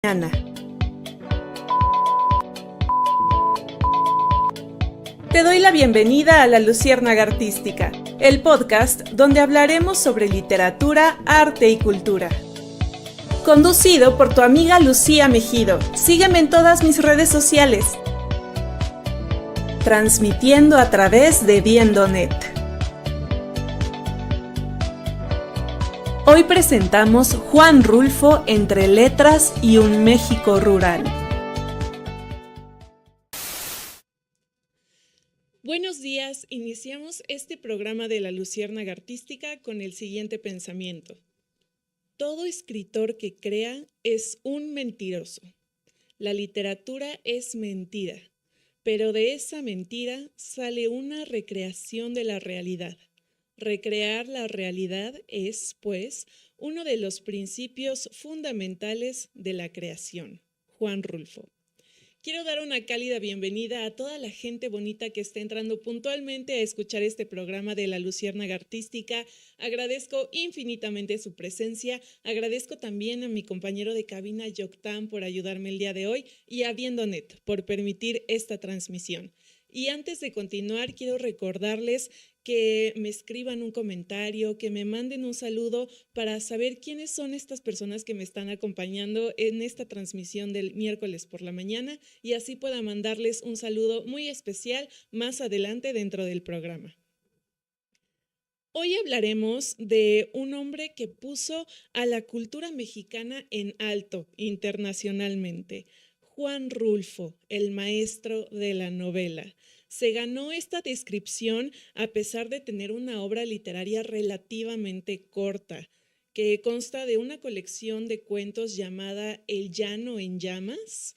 Ana. Te doy la bienvenida a La Luciérnaga Artística, el podcast donde hablaremos sobre literatura, arte y cultura. Conducido por tu amiga Lucía Mejido. Sígueme en todas mis redes sociales. Transmitiendo a través de Viendo.net. Hoy presentamos Juan Rulfo entre letras y un México rural. Buenos días, iniciamos este programa de La Luciérnaga Artística con el siguiente pensamiento. Todo escritor que crea es un mentiroso. La literatura es mentira, pero de esa mentira sale una recreación de la realidad. Recrear la realidad es, pues, uno de los principios fundamentales de la creación. Juan Rulfo. Quiero dar una cálida bienvenida a toda la gente bonita que está entrando puntualmente a escuchar este programa de La Luciérnaga Artística. Agradezco infinitamente su presencia. Agradezco también a mi compañero de cabina, Yoctán, por ayudarme el día de hoy y a Viendo.net por permitir esta transmisión. Y antes de continuar, quiero recordarles que me escriban un comentario, que me manden un saludo para saber quiénes son estas personas que me están acompañando en esta transmisión del miércoles por la mañana y así pueda mandarles un saludo muy especial más adelante dentro del programa. Hoy hablaremos de un hombre que puso a la cultura mexicana en alto internacionalmente. Juan Rulfo, el maestro de la novela. Se ganó esta descripción a pesar de tener una obra literaria relativamente corta, que consta de una colección de cuentos llamada El Llano en Llamas,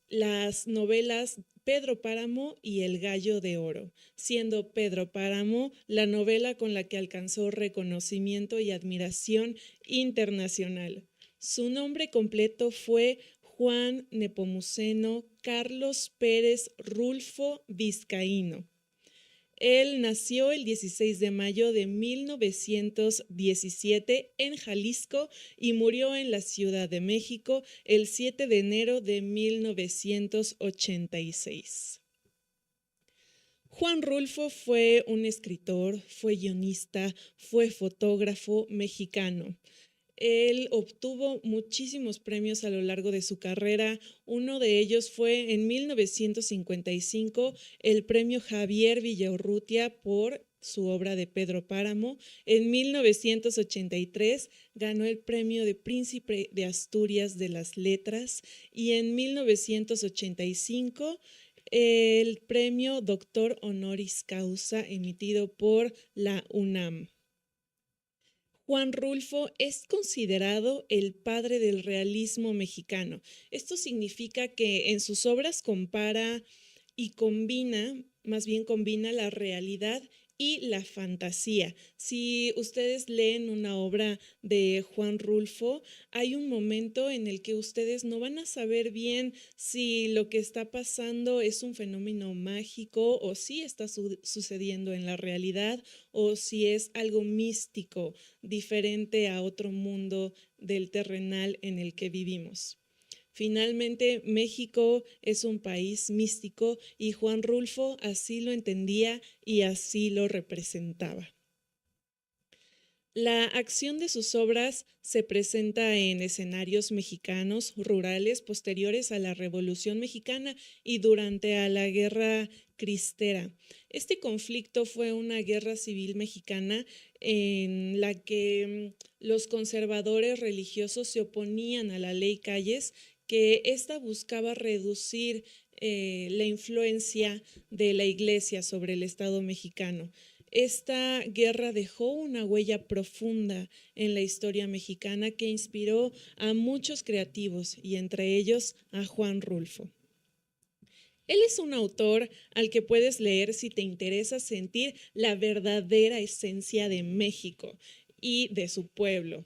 las novelas Pedro Páramo y El Gallo de Oro, siendo Pedro Páramo la novela con la que alcanzó reconocimiento y admiración internacional. Su nombre completo fue Juan Nepomuceno Carlos Pérez Rulfo Vizcaíno. Él nació el 16 de mayo de 1917 en Jalisco y murió en la Ciudad de México el 7 de enero de 1986. Juan Rulfo fue un escritor, fue guionista, fue fotógrafo mexicano. Él obtuvo muchísimos premios a lo largo de su carrera. Uno de ellos fue en 1955 el premio Javier Villaurrutia por su obra de Pedro Páramo. En 1983 ganó el premio de Príncipe de Asturias de las Letras y en 1985 el premio Doctor Honoris Causa emitido por la UNAM. Juan Rulfo es considerado el padre del realismo mexicano. Esto significa que en sus obras compara y combina la realidad y la fantasía. Si ustedes leen una obra de Juan Rulfo, hay un momento en el que ustedes no van a saber bien si lo que está pasando es un fenómeno mágico o si está sucediendo en la realidad o si es algo místico, diferente a otro mundo del terrenal en el que vivimos. Finalmente, México es un país místico y Juan Rulfo así lo entendía y así lo representaba. La acción de sus obras se presenta en escenarios mexicanos rurales posteriores a la Revolución Mexicana y durante a la Guerra Cristera. Este conflicto fue una guerra civil mexicana en la que los conservadores religiosos se oponían a la ley Calles, que ésta buscaba reducir la influencia de la Iglesia sobre el Estado mexicano. Esta guerra dejó una huella profunda en la historia mexicana que inspiró a muchos creativos y entre ellos a Juan Rulfo. Él es un autor al que puedes leer si te interesa sentir la verdadera esencia de México y de su pueblo.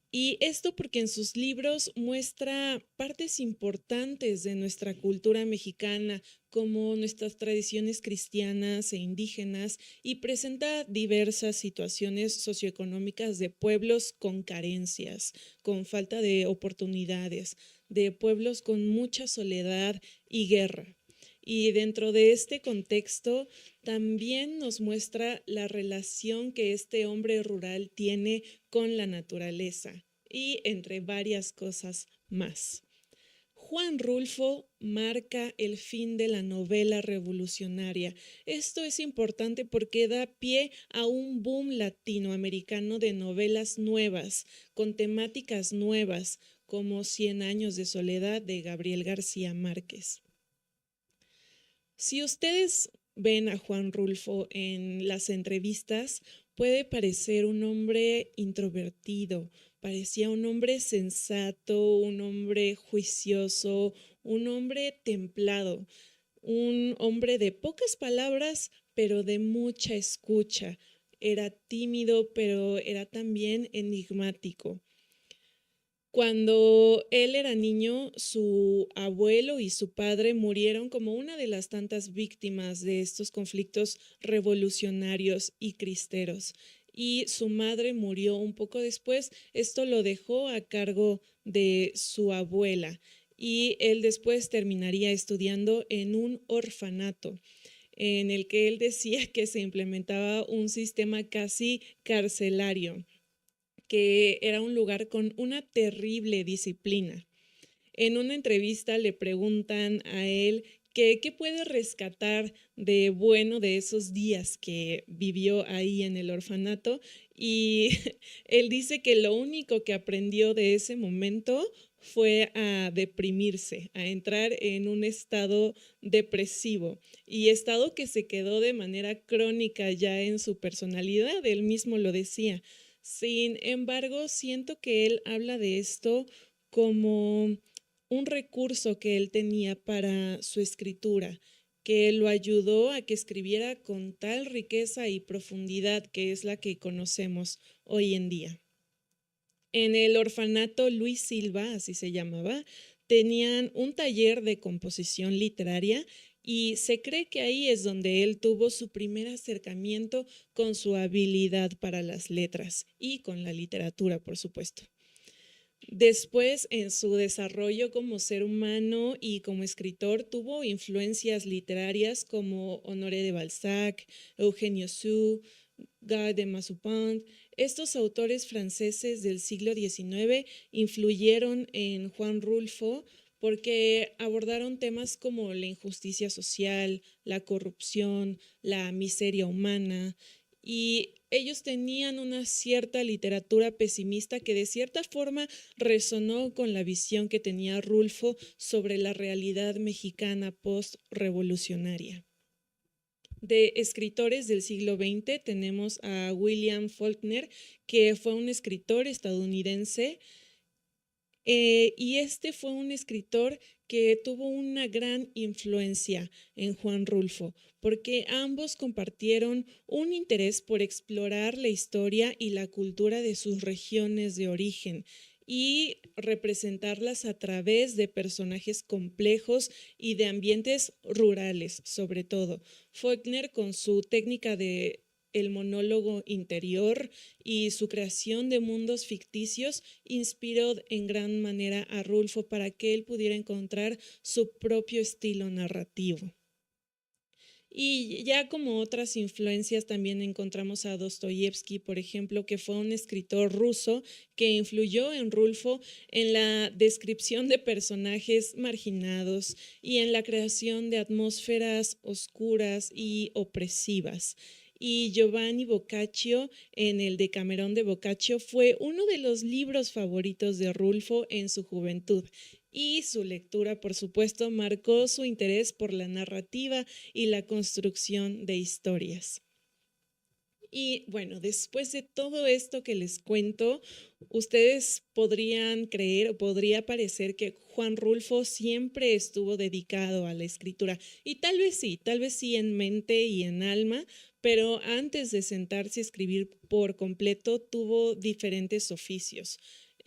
Y esto porque en sus libros muestra partes importantes de nuestra cultura mexicana, como nuestras tradiciones cristianas e indígenas, y presenta diversas situaciones socioeconómicas de pueblos con carencias, con falta de oportunidades, de pueblos con mucha soledad y guerra. Y dentro de este contexto también nos muestra la relación que este hombre rural tiene con la naturaleza y entre varias cosas más. Juan Rulfo marca el fin de la novela revolucionaria. Esto es importante porque da pie a un boom latinoamericano de novelas nuevas, con temáticas nuevas, como Cien años de soledad de Gabriel García Márquez. Si ustedes ven a Juan Rulfo en las entrevistas, puede parecer un hombre introvertido, parecía un hombre sensato, un hombre juicioso, un hombre templado, un hombre de pocas palabras, pero de mucha escucha. Era tímido, pero era también enigmático. Cuando él era niño, su abuelo y su padre murieron como una de las tantas víctimas de estos conflictos revolucionarios y cristeros. Y su madre murió un poco después. Esto lo dejó a cargo de su abuela. Y él después terminaría estudiando en un orfanato en el que él decía que se implementaba un sistema casi carcelario, que era un lugar con una terrible disciplina. En una entrevista le preguntan a él qué puede rescatar de bueno de esos días que vivió ahí en el orfanato, y él dice que lo único que aprendió de ese momento fue a deprimirse, a entrar en un estado depresivo, y estado que se quedó de manera crónica ya en su personalidad. Él mismo lo decía. Sin embargo, siento que él habla de esto como un recurso que él tenía para su escritura, que lo ayudó a que escribiera con tal riqueza y profundidad que es la que conocemos hoy en día. En el orfanato Luis Silva, así se llamaba, tenían un taller de composición literaria y se cree que ahí es donde él tuvo su primer acercamiento con su habilidad para las letras y con la literatura, por supuesto. Después, en su desarrollo como ser humano y como escritor, tuvo influencias literarias como Honoré de Balzac, Eugenio Sue, Guy de Maupassant. Estos autores franceses del siglo XIX influyeron en Juan Rulfo porque abordaron temas como la injusticia social, la corrupción, la miseria humana, y ellos tenían una cierta literatura pesimista que de cierta forma resonó con la visión que tenía Rulfo sobre la realidad mexicana post-revolucionaria. De escritores del siglo XX tenemos a William Faulkner, que fue un escritor estadounidense, y este fue un escritor que tuvo una gran influencia en Juan Rulfo, porque ambos compartieron un interés por explorar la historia y la cultura de sus regiones de origen y representarlas a través de personajes complejos y de ambientes rurales, sobre todo. Faulkner, con su técnica de el monólogo interior y su creación de mundos ficticios, inspiró en gran manera a Rulfo para que él pudiera encontrar su propio estilo narrativo. Y ya como otras influencias también encontramos a Dostoyevsky, por ejemplo, que fue un escritor ruso que influyó en Rulfo en la descripción de personajes marginados y en la creación de atmósferas oscuras y opresivas. Y Giovanni Boccaccio, en el Decamerón de Boccaccio, fue uno de los libros favoritos de Rulfo en su juventud. Y su lectura, por supuesto, marcó su interés por la narrativa y la construcción de historias. Y bueno, después de todo esto que les cuento, ustedes podrían creer o podría parecer que Juan Rulfo siempre estuvo dedicado a la escritura. Y tal vez sí en mente y en alma, pero antes de sentarse a escribir por completo tuvo diferentes oficios.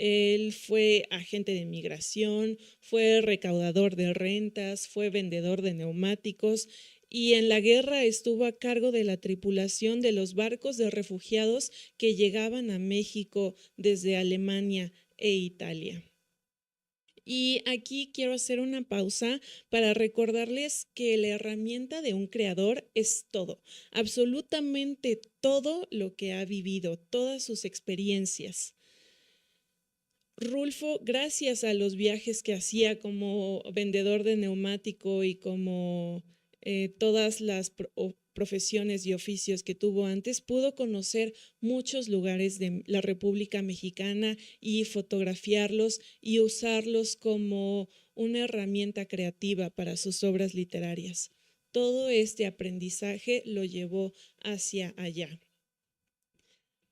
Él fue agente de migración, fue recaudador de rentas, fue vendedor de neumáticos y en la guerra estuvo a cargo de la tripulación de los barcos de refugiados que llegaban a México desde Alemania e Italia. Y aquí quiero hacer una pausa para recordarles que la herramienta de un creador es todo, absolutamente todo lo que ha vivido, todas sus experiencias. Rulfo, gracias a los viajes que hacía como vendedor de neumático y como todas las profesiones y oficios que tuvo antes, pudo conocer muchos lugares de la República Mexicana y fotografiarlos y usarlos como una herramienta creativa para sus obras literarias. Todo este aprendizaje lo llevó hacia allá.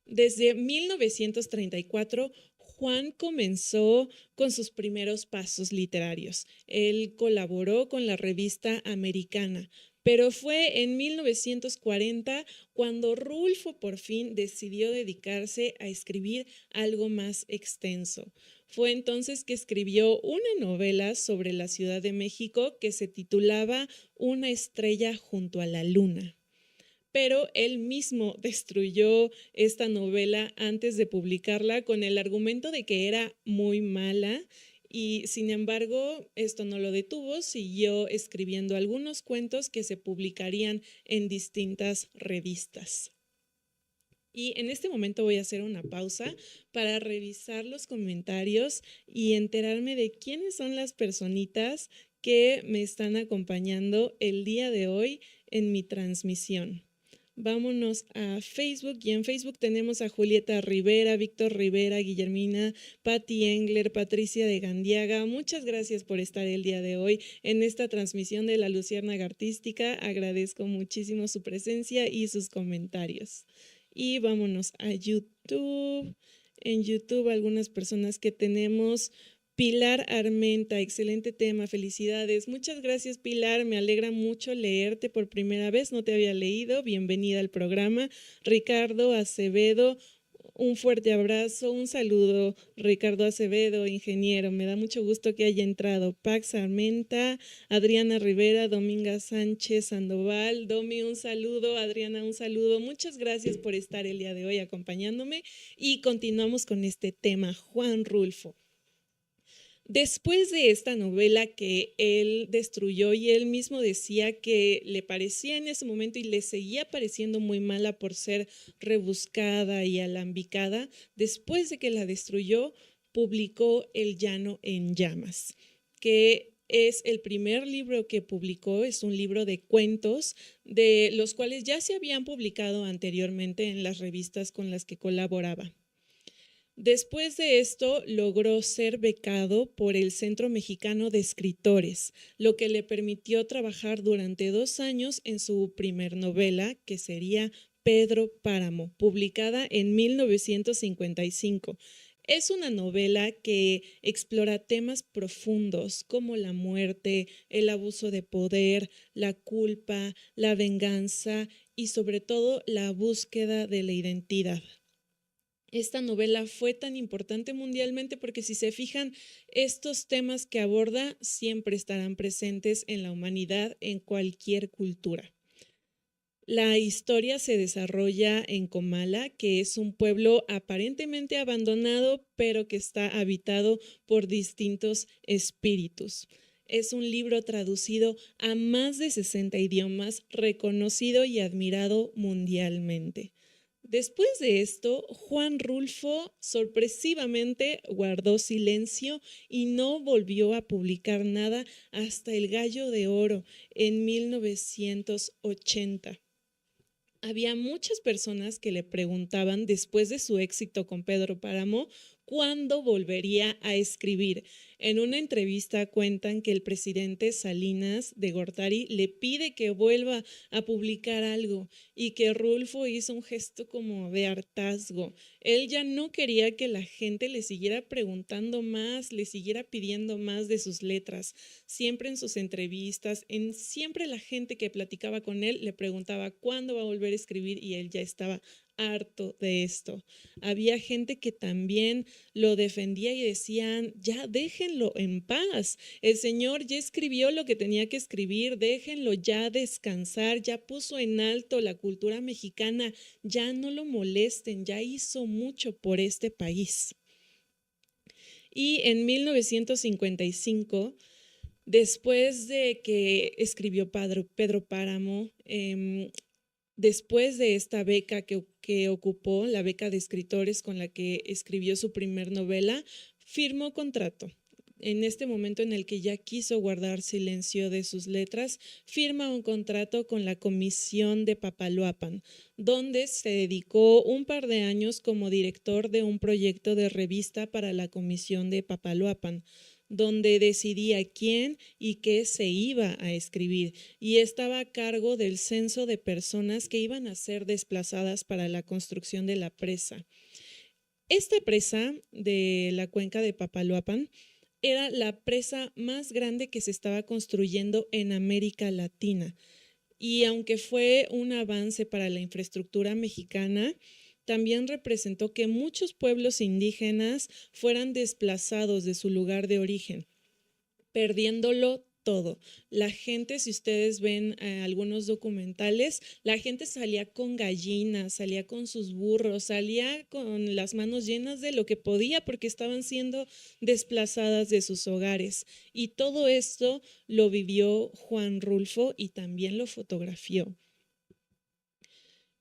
Desde 1934, Juan comenzó con sus primeros pasos literarios. Él colaboró con la revista Americana, pero fue en 1940 cuando Rulfo por fin decidió dedicarse a escribir algo más extenso. Fue entonces que escribió una novela sobre la Ciudad de México que se titulaba Una estrella junto a la luna. Pero él mismo destruyó esta novela antes de publicarla con el argumento de que era muy mala y sin embargo esto no lo detuvo, siguió escribiendo algunos cuentos que se publicarían en distintas revistas. Y en este momento voy a hacer una pausa para revisar los comentarios y enterarme de quiénes son las personitas que me están acompañando el día de hoy en mi transmisión. Vámonos a Facebook y en Facebook tenemos a Julieta Rivera, Víctor Rivera, Guillermina, Patti Engler, Patricia de Gandiaga. Muchas gracias por estar el día de hoy en esta transmisión de La Luciérnaga Artística. Agradezco muchísimo su presencia y sus comentarios. Y vámonos a YouTube. En YouTube algunas personas que tenemos. Pilar Armenta, excelente tema, felicidades. Muchas gracias, Pilar, me alegra mucho leerte por primera vez, no te había leído, bienvenida al programa. Ricardo Acevedo, un fuerte abrazo, un saludo, Ricardo Acevedo, ingeniero, me da mucho gusto que haya entrado. Pax Armenta, Adriana Rivera, Dominga Sánchez Sandoval, Domi, un saludo, Adriana, un saludo. Muchas gracias por estar el día de hoy acompañándome y continuamos con este tema, Juan Rulfo. Después de esta novela que él destruyó y él mismo decía que le parecía en ese momento y le seguía pareciendo muy mala por ser rebuscada y alambicada, después de que la destruyó, publicó El llano en llamas, que es el primer libro que publicó, es un libro de cuentos, de los cuales ya se habían publicado anteriormente en las revistas con las que colaboraba. Después de esto, logró ser becado por el Centro Mexicano de Escritores, lo que le permitió trabajar durante 2 años en su primer novela, que sería Pedro Páramo, publicada en 1955. Es una novela que explora temas profundos como la muerte, el abuso de poder, la culpa, la venganza y sobre todo la búsqueda de la identidad. Esta novela fue tan importante mundialmente porque si se fijan, estos temas que aborda siempre estarán presentes en la humanidad en cualquier cultura. La historia se desarrolla en Comala, que es un pueblo aparentemente abandonado, pero que está habitado por distintos espíritus. Es un libro traducido a más de 60 idiomas, reconocido y admirado mundialmente. Después de esto, Juan Rulfo sorpresivamente guardó silencio y no volvió a publicar nada hasta El Gallo de Oro en 1980. Había muchas personas que le preguntaban después de su éxito con Pedro Páramo cuándo volvería a escribir. En una entrevista cuentan que el presidente Salinas de Gortari le pide que vuelva a publicar algo y que Rulfo hizo un gesto como de hartazgo. Él ya no quería que la gente le siguiera preguntando más, le siguiera pidiendo más de sus letras. Siempre en sus entrevistas, siempre la gente que platicaba con él le preguntaba cuándo va a volver a escribir y él ya estaba harto de esto. Había gente que también lo defendía y decían, ya déjenlo en paz. El señor ya escribió lo que tenía que escribir, déjenlo ya descansar, ya puso en alto la cultura mexicana, ya no lo molesten, ya hizo mucho por este país. Y en 1955, después de que escribió Pedro Páramo, después de esta beca que ocupó, la beca de escritores con la que escribió su primer novela, firmó contrato. En este momento en el que ya quiso guardar silencio de sus letras, firma un contrato con la Comisión de Papaloapan, donde se dedicó un par de años como director de un proyecto de revista para la Comisión de Papaloapan, donde decidía quién y qué se iba a escribir, y estaba a cargo del censo de personas que iban a ser desplazadas para la construcción de la presa. Esta presa de la cuenca de Papaloapan era la presa más grande que se estaba construyendo en América Latina. Y aunque fue un avance para la infraestructura mexicana, también representó que muchos pueblos indígenas fueran desplazados de su lugar de origen, perdiéndolo todo. La gente, si ustedes ven algunos documentales, la gente salía con gallinas, salía con sus burros, salía con las manos llenas de lo que podía porque estaban siendo desplazadas de sus hogares. Y todo esto lo vivió Juan Rulfo y también lo fotografió.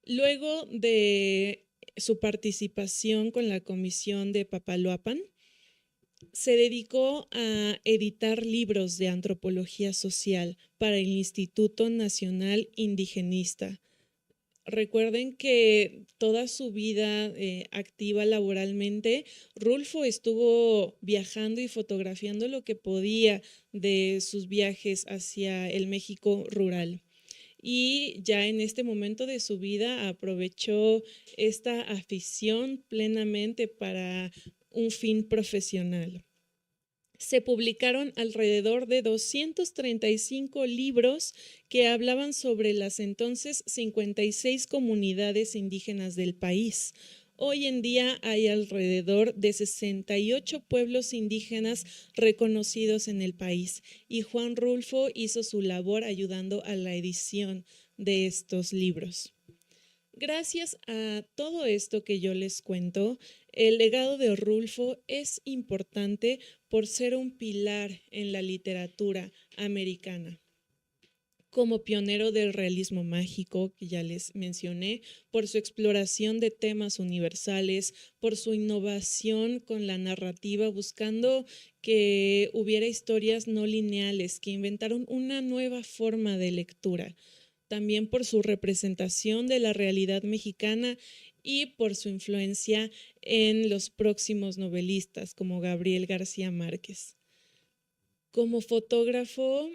Luego de su participación con la Comisión de Papaloapan, se dedicó a editar libros de antropología social para el Instituto Nacional Indigenista. Recuerden que toda su vida activa laboralmente, Rulfo estuvo viajando y fotografiando lo que podía de sus viajes hacia el México rural. Y ya en este momento de su vida aprovechó esta afición plenamente para un fin profesional. Se publicaron alrededor de 235 libros que hablaban sobre las entonces 56 comunidades indígenas del país. Hoy en día hay alrededor de 68 pueblos indígenas reconocidos en el país y Juan Rulfo hizo su labor ayudando a la edición de estos libros. Gracias a todo esto que yo les cuento, el legado de Rulfo es importante por ser un pilar en la literatura americana. Como pionero del realismo mágico, que ya les mencioné, por su exploración de temas universales, por su innovación con la narrativa, buscando que hubiera historias no lineales, que inventaron una nueva forma de lectura. También por su representación de la realidad mexicana y por su influencia en los próximos novelistas como Gabriel García Márquez. Como fotógrafo,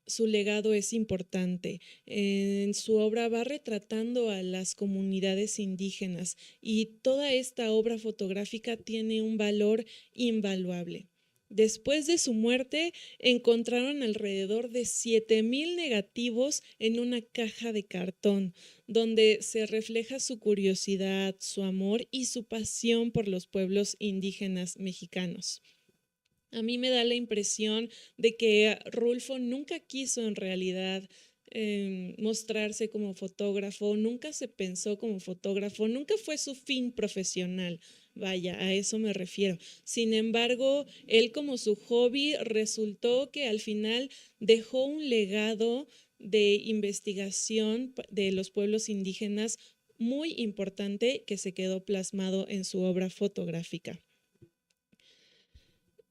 su legado es importante. En su obra va retratando a las comunidades indígenas y toda esta obra fotográfica tiene un valor invaluable. Después de su muerte, encontraron alrededor de 7,000 negativos en una caja de cartón, donde se refleja su curiosidad, su amor y su pasión por los pueblos indígenas mexicanos. A mí me da la impresión de que Rulfo nunca quiso en realidad mostrarse como fotógrafo, nunca se pensó como fotógrafo, nunca fue su fin profesional. Vaya, a eso me refiero. Sin embargo, él como su hobby resultó que al final dejó un legado de investigación de los pueblos indígenas muy importante que se quedó plasmado en su obra fotográfica.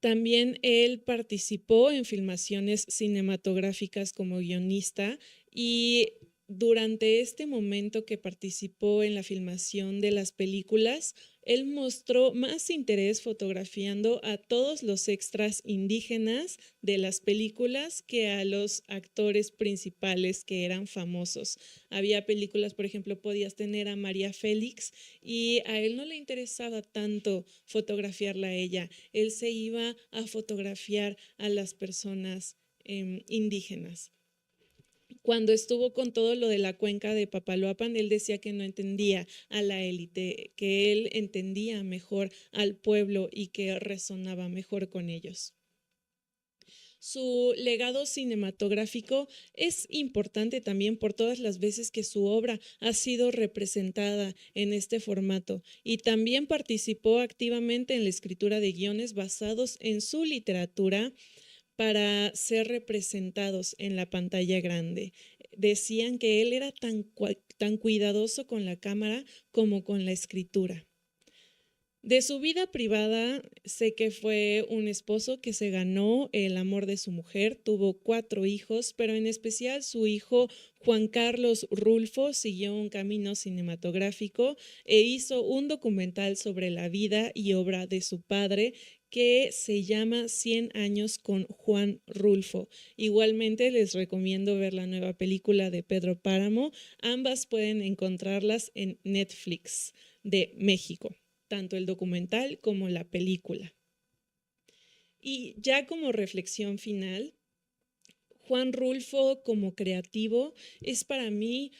También él participó en filmaciones cinematográficas como guionista y durante este momento que participó en la filmación de las películas, él mostró más interés fotografiando a todos los extras indígenas de las películas que a los actores principales que eran famosos. Había películas, por ejemplo, podías tener a María Félix y a él no le interesaba tanto fotografiarla a ella. Él se iba a fotografiar a las personas indígenas. Cuando estuvo con todo lo de la cuenca de Papaloapan, él decía que no entendía a la élite, que él entendía mejor al pueblo y que resonaba mejor con ellos. Su legado cinematográfico es importante también por todas las veces que su obra ha sido representada en este formato y también participó activamente en la escritura de guiones basados en su literatura para ser representados en la pantalla grande. Decían que él era tan cuidadoso con la cámara como con la escritura. De su vida privada, sé que fue un esposo que se ganó el amor de su mujer, tuvo 4 hijos, pero en especial su hijo Juan Carlos Rulfo siguió un camino cinematográfico e hizo un documental sobre la vida y obra de su padre que se llama 100 años con Juan Rulfo. Igualmente les recomiendo ver la nueva película de Pedro Páramo. Ambas pueden encontrarlas en Netflix de México, tanto el documental como la película. Y ya como reflexión final, Juan Rulfo como creativo es para mí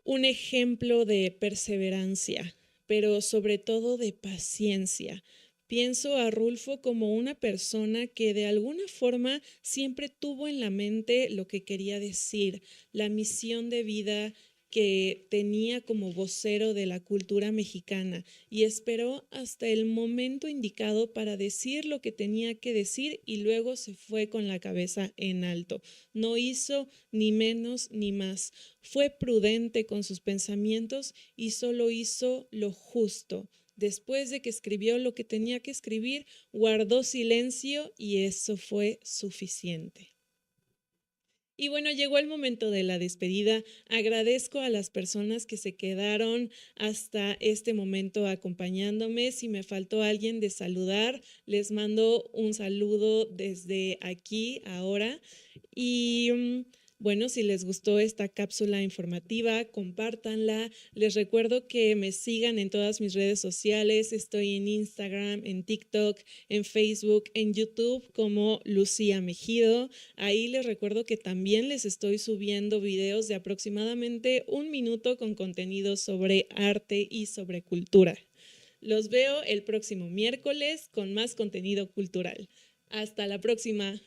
un ejemplo de perseverancia, pero sobre todo de paciencia. Pienso a Rulfo como una persona que de alguna forma siempre tuvo en la mente lo que quería decir, la misión de vida que tenía como vocero de la cultura mexicana y esperó hasta el momento indicado para decir lo que tenía que decir y luego se fue con la cabeza en alto. No hizo ni menos ni más. Fue prudente con sus pensamientos y solo hizo lo justo. Después de que escribió lo que tenía que escribir, guardó silencio y eso fue suficiente. Y bueno, llegó el momento de la despedida. Agradezco a las personas que se quedaron hasta este momento acompañándome. Si me faltó alguien de saludar, les mando un saludo desde aquí ahora. Y bueno, si les gustó esta cápsula informativa, compártanla. Les recuerdo que me sigan en todas mis redes sociales. Estoy en Instagram, en TikTok, en Facebook, en YouTube como Lucía Mejido. Ahí les recuerdo que también les estoy subiendo videos de aproximadamente 1 minuto con contenido sobre arte y sobre cultura. Los veo el próximo miércoles con más contenido cultural. Hasta la próxima.